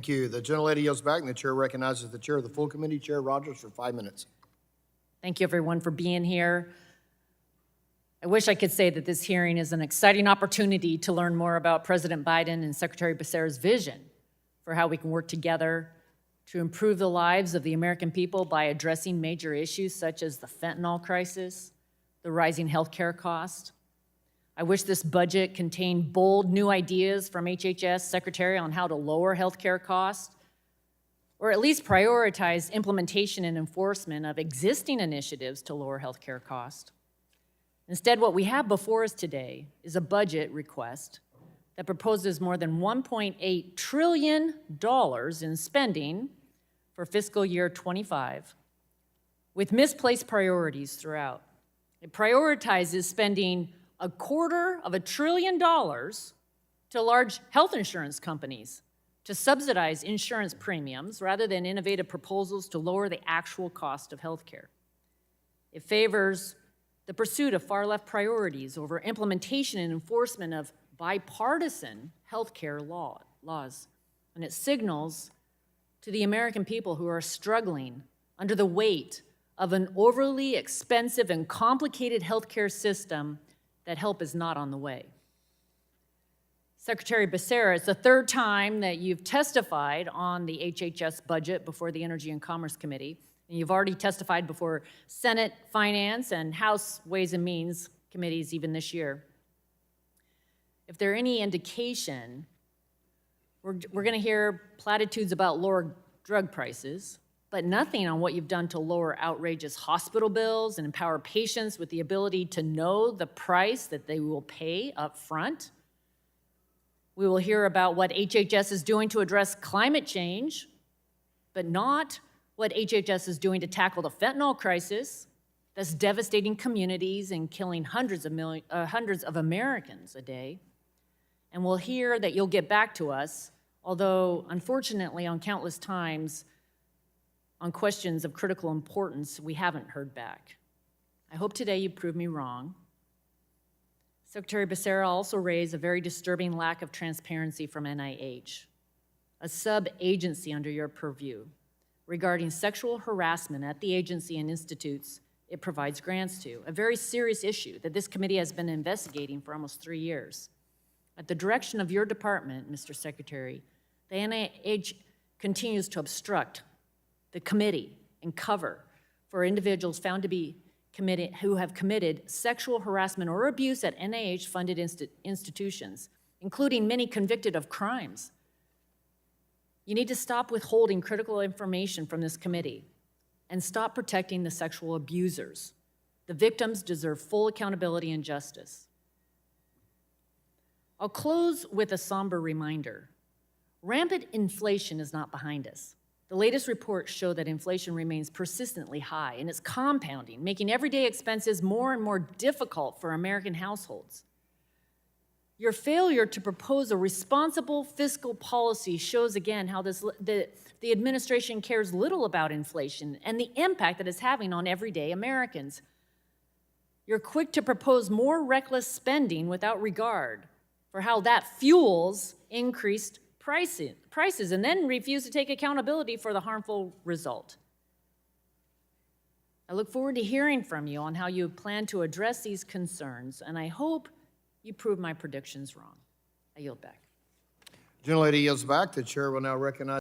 Thank you. The gentlelady yields back, and the chair recognizes the chair of the full committee, Chair Rodgers, for 5 minutes. Thank you, everyone, for being here. I wish I could say that this hearing is an exciting opportunity to learn more about President Biden and Secretary Becerra's vision for how we can work together to improve the lives of the American people by addressing major issues such as the fentanyl crisis, the rising healthcare cost. I wish this budget contained bold new ideas from HHS Secretary on how to lower healthcare costs, or at least prioritize implementation and enforcement of existing initiatives to lower healthcare costs. Instead, what we have before us today is a budget request that proposes more than $1.8 trillion in spending for fiscal year 25, with misplaced priorities throughout. It prioritizes spending $250 billion to large health insurance companies to subsidize insurance premiums rather than innovative proposals to lower the actual cost of health care. It favors the pursuit of far-left priorities over implementation and enforcement of bipartisan health care laws. And it signals to the American people who are struggling under the weight of an overly expensive and complicated health care system that help is not on the way. Secretary Becerra, it's the third time that you've testified on the HHS budget before the Energy and Commerce Committee, and you've already testified before Senate Finance and House Ways and Means committees even this year. If there are any indication, we're going to hear platitudes about lower drug prices, but nothing on what you've done to lower outrageous hospital bills and empower patients with the ability to know the price that they will pay up front. We will hear about what HHS is doing to address climate change, but not what HHS is doing to tackle the fentanyl crisis that's devastating communities and killing hundreds of Americans a day. And we'll hear that you'll get back to us, although unfortunately on countless times, on questions of critical importance, we haven't heard back. I hope today you prove me wrong. Secretary Becerra also raised a very disturbing lack of transparency from NIH, a sub-agency under your purview, regarding sexual harassment at the agency and institutes it provides grants to, a very serious issue that this committee has been investigating for almost 3 years. At the direction of your department, Mr. Secretary, the NIH continues to obstruct the committee and cover for individuals found to be who have committed sexual harassment or abuse at NIH-funded institutions, including many convicted of crimes. You need to stop withholding critical information from this committee and stop protecting the sexual abusers. The victims deserve full accountability and justice. I'll close with a somber reminder. Rampant inflation is not behind us. The latest reports show that inflation remains persistently high, and it's compounding, making everyday expenses more and more difficult for American households. Your failure to propose a responsible fiscal policy shows again how the administration cares little about inflation and the impact that it's having on everyday Americans. You're quick to propose more reckless spending without regard for how that fuels increased prices and then refuse to take accountability for the harmful result. I look forward to hearing from you on how you plan to address these concerns, and I hope you prove my predictions wrong. I yield back. Gentlelady yields back. The chair will now recognize